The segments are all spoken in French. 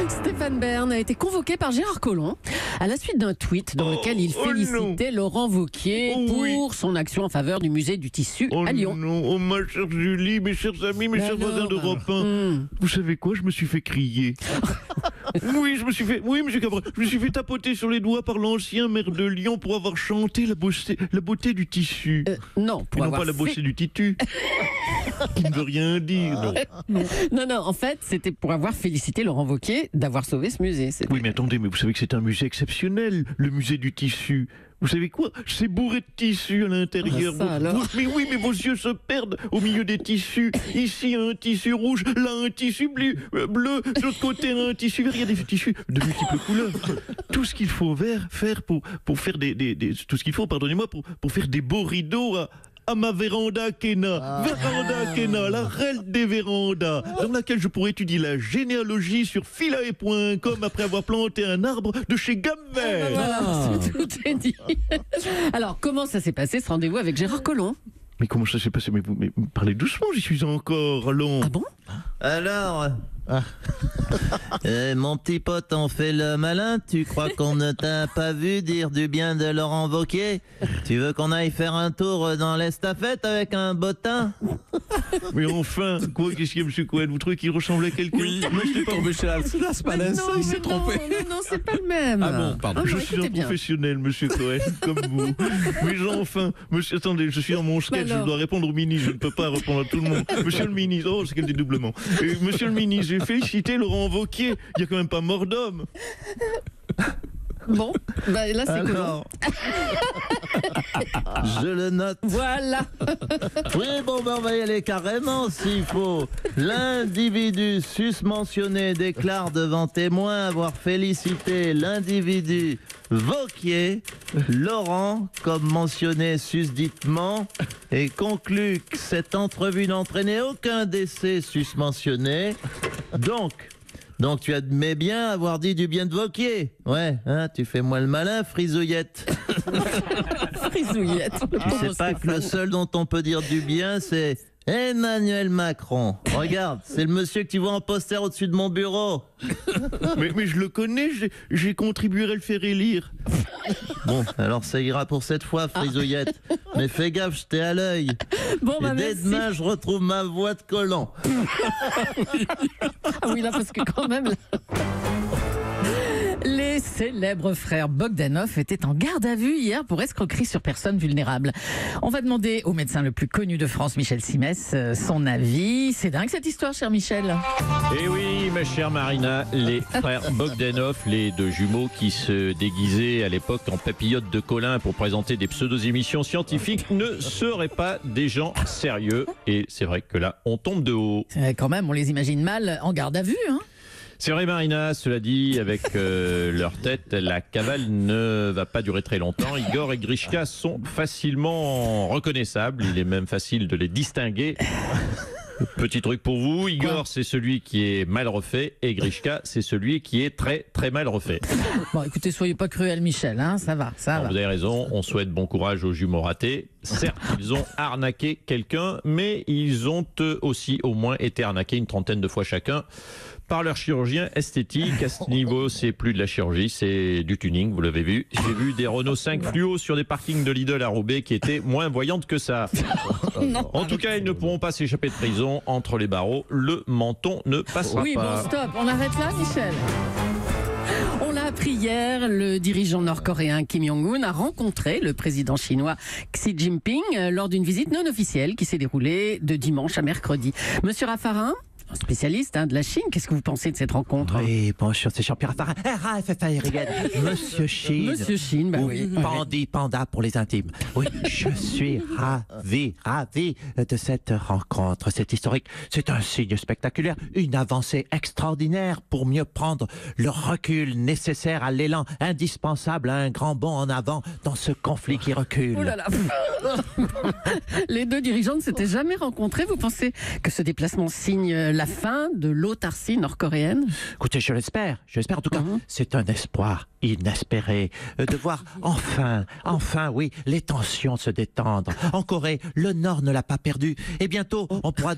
Stéphane Bern a été convoqué par Gérard Collomb à la suite d'un tweet dans lequel il félicitait Laurent Wauquiez pour son action en faveur du musée du tissu à Lyon. Non, ma chère Julie, mes chers amis, mes chers voisins d'Europe 1, vous savez quoi, je me suis fait crier. Oui, monsieur Cabral, je me suis fait tapoter sur les doigts par l'ancien maire de Lyon pour avoir chanté la beauté du tissu. Non, pour non avoir pas la beauté du titu. Qui ne veut rien dire, non. Non, en fait, c'était pour avoir félicité Laurent Wauquiez d'avoir sauvé ce musée. Oui, mais attendez, mais vous savez que c'est un musée exceptionnel, le musée du tissu. Vous savez quoi? C'est bourré de tissus à l'intérieur. Mais vos yeux se perdent au milieu des tissus. Ici, un tissu rouge, là, un tissu bleu, de l'autre côté, un tissu vert. Il y a des tissus de multiples couleurs. Tout ce qu'il faut faire pour faire tout ce qu'il faut, pardonnez-moi, pour faire des beaux rideaux à ma véranda Kena. Véranda Kena, la reine des vérandas, dans laquelle je pourrais étudier la généalogie sur philae.com après avoir planté un arbre de chez Gamvel. Voilà, tout est dit. Alors, comment ça s'est passé ce rendez-vous avec Gérard Collomb? Mais comment ça s'est passé? Mais parlez doucement, j'y suis encore, allons. Ah bon? Alors, mon petit pote, on fait le malin. Tu crois qu'on ne t'a pas vu dire du bien de Laurent Wauquiez? Tu veux qu'on aille faire un tour dans l'estafette avec un bottin? Mais enfin, quoi, qu'est-ce qu'il y a, monsieur Cohen? Vous trouvez qu'il ressemblait à quelqu'un? Oui, il est tombé chez Las Palais, il s'est trompé. Non, c'est pas le même. Ah bon, pardon. Je suis un professionnel, monsieur Cohen, comme vous. Mais enfin, monsieur, attendez, je suis dans mon sketch, je dois répondre au ministre, je ne peux pas répondre à tout le monde. Monsieur le ministre, c'est quel dédoublement. Monsieur le ministre, j'ai félicité Laurent Wauquiez, il n'y a quand même pas mort d'homme. Bon, là c'est Collomb. Je le note. Voilà. Oui, bon, on va y aller carrément s'il faut. L'individu susmentionné déclare devant témoin avoir félicité l'individu Wauquiez, Laurent, comme mentionné susditement, et conclut que cette entrevue n'entraînait aucun décès susmentionné. Donc tu admets bien avoir dit du bien de Wauquiez. Ouais, hein, tu fais moi le malin, frisouillette. Frisouillette. Tu sais pas que le seul dont on peut dire du bien, c'est Emmanuel Macron. Regarde, c'est le monsieur que tu vois en poster au-dessus de mon bureau. Mais je le connais, j'ai contribué à le faire élire. Bon, alors ça ira pour cette fois, frisouillette. Mais fais gaffe, je t'ai à l'œil. Bon, et dès demain, je retrouve ma voix de collant. Ah oui, là, parce que quand même... Les célèbres frères Bogdanov étaient en garde à vue hier pour escroquerie sur personnes vulnérables. On va demander au médecin le plus connu de France, Michel Simès, son avis. C'est dingue cette histoire, cher Michel. Eh oui, ma chère Marina, les frères Bogdanov, les deux jumeaux qui se déguisaient à l'époque en papillotes de Colin pour présenter des pseudo-émissions scientifiques, ne seraient pas des gens sérieux. Et c'est vrai que là, on tombe de haut. Quand même, on les imagine mal en garde à vue, hein. C'est vrai, Marina, cela dit, avec leur tête, la cavale ne va pas durer très longtemps. Igor et Grishka sont facilement reconnaissables. Il est même facile de les distinguer. Petit truc pour vous, Igor, c'est celui qui est mal refait, et Grishka, c'est celui qui est très très mal refait. Bon, écoutez, soyez pas cruel, Michel, hein, ça va. Vous avez raison, on souhaite bon courage aux jumeaux ratés. Certes, ils ont arnaqué quelqu'un, mais ils ont aussi au moins été arnaqués une trentaine de fois chacun par leur chirurgien esthétique. À ce niveau, c'est plus de la chirurgie, c'est du tuning, vous l'avez vu. J'ai vu des Renault 5 fluo sur des parkings de Lidl à Roubaix qui étaient moins voyantes que ça. En tout cas, ils ne pourront pas s'échapper de prison. Entre les barreaux, le menton ne passera pas. Oui, bon, stop, on arrête là, Michel. On l'a appris hier, le dirigeant nord-coréen Kim Jong-un a rencontré le président chinois Xi Jinping lors d'une visite non officielle qui s'est déroulée de dimanche à mercredi. Monsieur Raffarin, un spécialiste de la Chine, qu'est-ce que vous pensez de cette rencontre? Oui, bonjour, c'est Jean-Pierre Raffarin. Monsieur Chine. Monsieur Chine, bah oui. Pandi, panda pour les intimes. Oui, je suis ravi de cette rencontre. C'est historique, c'est un signe spectaculaire, une avancée extraordinaire pour mieux prendre le recul nécessaire à l'élan indispensable à un grand bond en avant dans ce conflit qui recule. Oh là là. Les deux dirigeants ne s'étaient jamais rencontrés. Vous pensez que ce déplacement signe la fin de l'autarcie nord-coréenne? Écoutez, je l'espère. En tout cas, c'est un espoir inespéré de voir enfin, oui, les tensions se détendre. En Corée, le Nord ne l'a pas perdu. Et bientôt, on pourra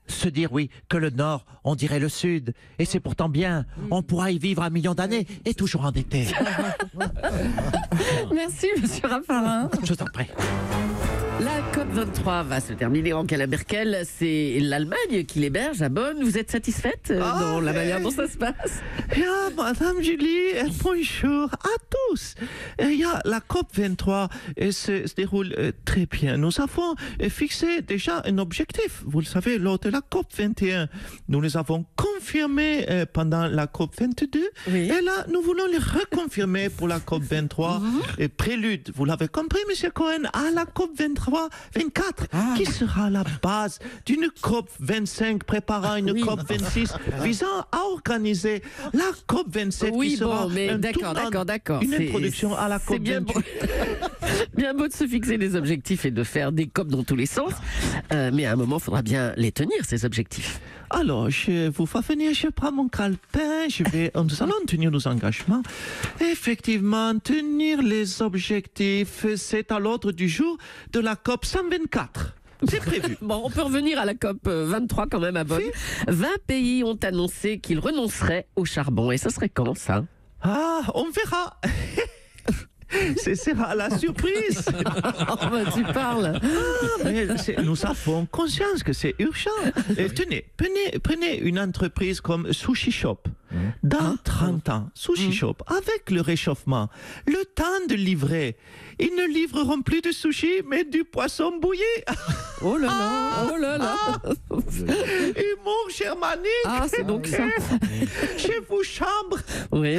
se dire, oui, que le Nord, on dirait le Sud. Et c'est pourtant bien. On pourra y vivre 1 million d'années et toujours endetté. Merci, monsieur Raffarin. Je vous en prie. La COP23 va se terminer. Angela Merkel, c'est l'Allemagne qui l'héberge à Bonn. Vous êtes satisfaite dans la manière dont ça se passe? Madame Julie, bonjour à tous. La COP23 se déroule très bien. Nous avons fixé déjà un objectif. Vous le savez, lors de la COP21, nous les avons confirmés pendant la COP22. Oui. Et là, nous voulons les reconfirmer pour la COP23. Et prélude, vous l'avez compris, monsieur Cohen, à la COP23. 24, qui sera la base d'une COP25 préparant une COP26 visant à organiser la COP27 qui sera d'accord. Une introduction à la COP28. C'est bien beau de se fixer des objectifs et de faire des COP dans tous les sens, mais à un moment, il faudra bien les tenir, ces objectifs. Alors, je vous fais venir, je prends mon calepin, nous allons tenir nos engagements. Effectivement, tenir les objectifs, c'est à l'ordre du jour de la COP 124. C'est prévu. Bon, on peut revenir à la COP 23 quand même à Bonn. 20 pays ont annoncé qu'ils renonceraient au charbon. Et ce serait quand, ça? On verra. Ce sera la surprise. Tu parles. Mais nous avons conscience que c'est urgent. Et tenez, prenez une entreprise comme Sushi Shop. Dans 30 ans, Sushi Shop, avec le réchauffement, le temps de livrer, ils ne livreront plus de sushi, mais du poisson bouilli. Oh là là. Humour germanique. C'est donc ça. Je vous chambre. Oui.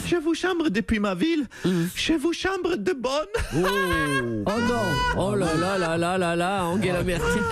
Je vous chambre depuis ma ville. Je vous chambre de Bonn. Oh non. Oh là là, Angela Merkel.